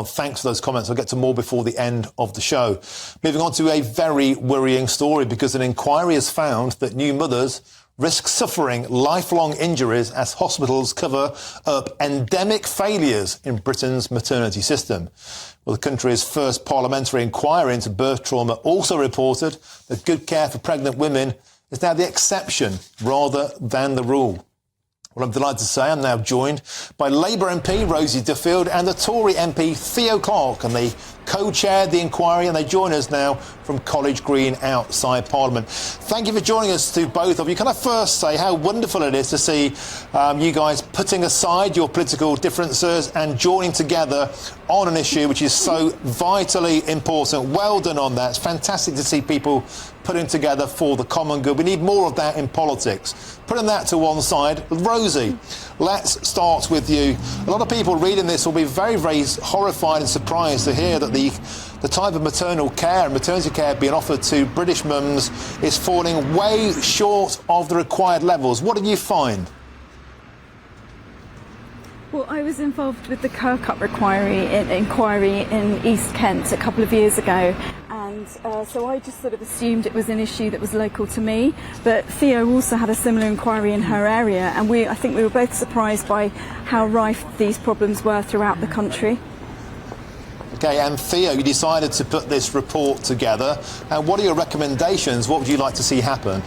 Thanks for those comments. I'll get to more before the end of the show. Moving on to a very worrying story, because an inquiry has found that new mothers risk suffering lifelong injuries as hospitals cover up endemic failures in Britain's maternity system. Well, the country's first parliamentary inquiry into birth trauma also reported that good care for pregnant women is now the exception rather than the rule. Well, I'm delighted to say I'm now joined by Labour MP Rosie Duffield and the Tory MP Theo Clarke, and they co-chaired the inquiry, and they join us now from College Green outside Parliament. Thank you for joining us to both of you. Can I first say how wonderful it is to see you guys putting aside your political differences and joining together on an issue which is so vitally important. Well done on that. It's fantastic to see people putting together for the common good. We need more of that in politics. Putting that to one side, Rosie, let's start with you. A lot of people reading this will be very, very horrified and surprised to hear that the type of maternal care and maternity care being offered to British mums is falling way short of the required levels. What did you find? Well, I was involved with the Kirkup inquiry in East Kent a couple of years ago, and so I just sort of assumed it was an issue that was local to me. But Theo also had a similar inquiry in her area, and I think we were both surprised by how rife these problems were throughout the country. OK, and Theo, you decided to put this report together. And what are your recommendations? What would you like to see happen?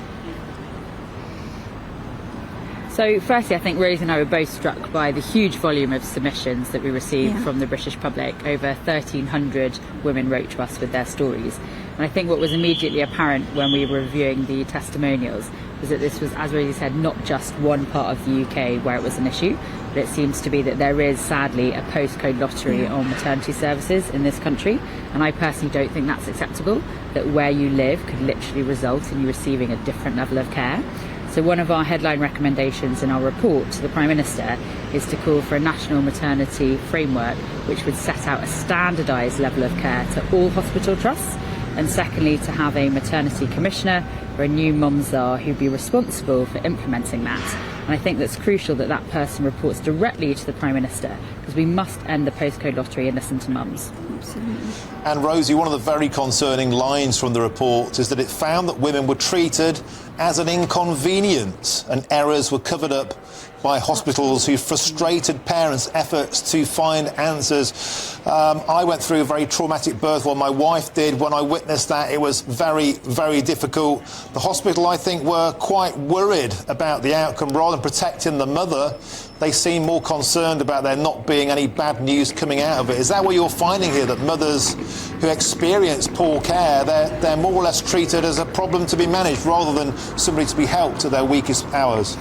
So firstly, I think Rosie and I were both struck by the huge volume of submissions that we received from the British public. Over 1,300 women wrote to us with their stories. And I think what was immediately apparent when we were reviewing the testimonials was that this was, as Rosie said, not just one part of the UK where it was an issue, but it seems to be that there is, sadly, a postcode lottery on maternity services in this country. And I personally don't think that's acceptable, that where you live could literally result in you receiving a different level of care. So one of our headline recommendations in our report to the Prime Minister is to call for a national maternity framework which would set out a standardised level of care to all hospital trusts, and secondly to have a maternity commissioner or a new mumsar who'd be responsible for implementing that. And I think that's crucial that that person reports directly to the Prime Minister, because we must end the postcode lottery and listen to mums. Absolutely. And Rosie, one of the very concerning lines from the report is that it found that women were treated as an inconvenience and errors were covered up by hospitals who frustrated parents' efforts to find answers. I went through a very traumatic birth, well, my wife did. When I witnessed that, it was very, very difficult. The hospital, I think, were quite worried about the outcome. Rather than protecting the mother, they seem more concerned about there not being any bad news coming out of it. Is that what you're finding here, that mothers who experience poor care, they're more or less treated as a problem to be managed rather than somebody to be helped at their weakest hours?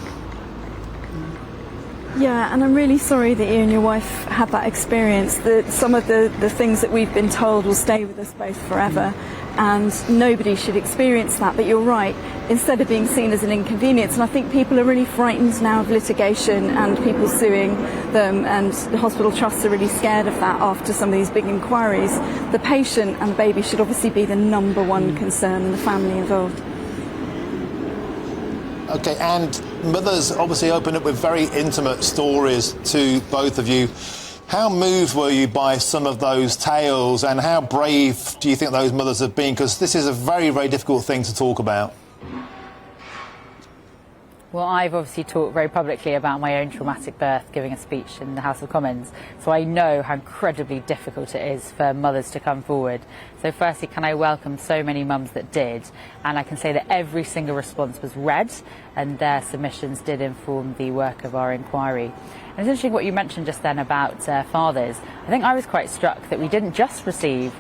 Yeah, and I'm really sorry that you and your wife had that experience. Some of the things that we've been told will stay with us both forever, and nobody should experience that. But you're right, instead of being seen as an inconvenience, and I think people are really frightened now of litigation and people suing them, and the hospital trusts are really scared of that after some of these big inquiries. The patient and the baby should obviously be the number one concern, and the family involved. OK, and mothers obviously open up with very intimate stories to both of you. How moved were you by some of those tales, and how brave do you think those mothers have been? Because this is a very, very difficult thing to talk about. Well, I've obviously talked very publicly about my own traumatic birth, giving a speech in the House of Commons, so I know how incredibly difficult it is for mothers to come forward. So firstly, can I welcome so many mums that did, and I can say that every single response was read, and their submissions did inform the work of our inquiry. And it's interesting what you mentioned just then about fathers. I think I was quite struck that we didn't just receive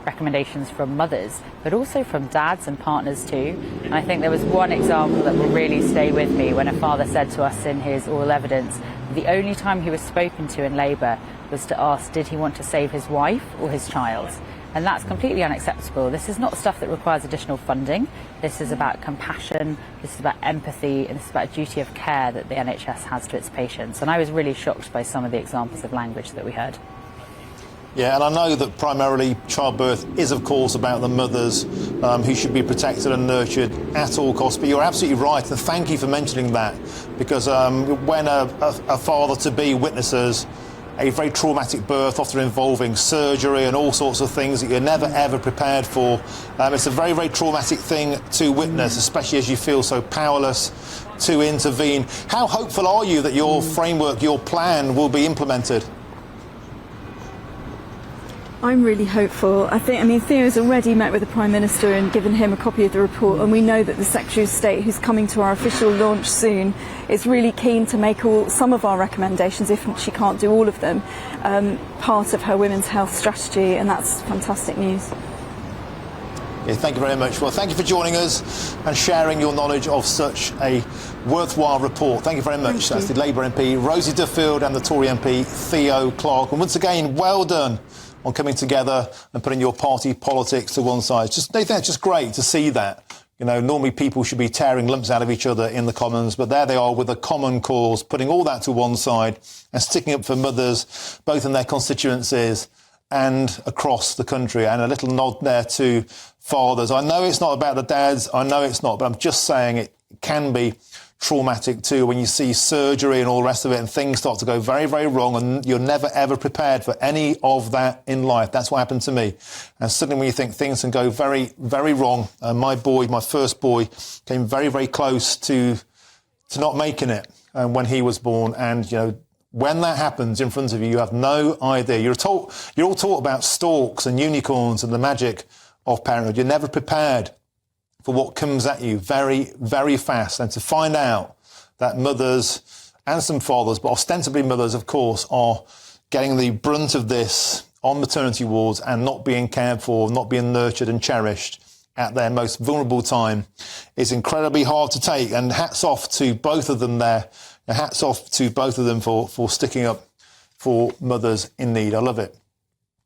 recommendations from mothers, but also from dads and partners too. And I think there was one example that will really stay with me, when a father said to us in his oral evidence that the only time he was spoken to in labour was to ask, did he want to save his wife or his child? And that's completely unacceptable. This is not stuff that requires additional funding. This is about compassion, this is about empathy, and this is about a duty of care that the NHS has to its patients. And I was really shocked by some of the examples of language that we heard. Yeah, and I know that primarily childbirth is, of course, about the mothers who should be protected and nurtured at all costs. But you're absolutely right, and thank you for mentioning that, because when a father-to-be witnesses a very traumatic birth, often involving surgery and all sorts of things that you're never ever prepared for. It's a very, very traumatic thing to witness, especially as you feel so powerless to intervene. How hopeful are you that your framework, your plan will be implemented? I'm really hopeful. I mean, Theo's already met with the Prime Minister and given him a copy of the report, and we know that the Secretary of State, who's coming to our official launch soon, is really keen to make some of our recommendations, if she can't do all of them, part of her women's health strategy, and that's fantastic news. Yeah, thank you very much. Well, thank you for joining us and sharing your knowledge of such a worthwhile report. Thank you very much. That's the Labour MP Rosie Duffield and the Tory MP Theo Clarke. And once again, well done on coming together and putting your party politics to one side. It's just great to see that. You know, normally people should be tearing lumps out of each other in the Commons, but there they are with a common cause, putting all that to one side and sticking up for mothers, both in their constituencies and across the country. And a little nod there to fathers. I know it's not about the dads, I know it's not, but I'm just saying it can be traumatic too when you see surgery and all the rest of it and things start to go very, very wrong and you're never ever prepared for any of that in life. That's what happened to me. And suddenly when you think things can go very, very wrong, my first boy, came very, very close to not making it when he was born. And, you know, when that happens in front of you, you have no idea. You're all taught about storks and unicorns and the magic of parenthood. You're never prepared for what comes at you very, very fast. And to find out that mothers and some fathers, but ostensibly mothers, of course, are getting the brunt of this on maternity wards and not being cared for, not being nurtured and cherished at their most vulnerable time is incredibly hard to take. And hats off to both of them there. Hats off to both of them for sticking up for mothers in need. I love it.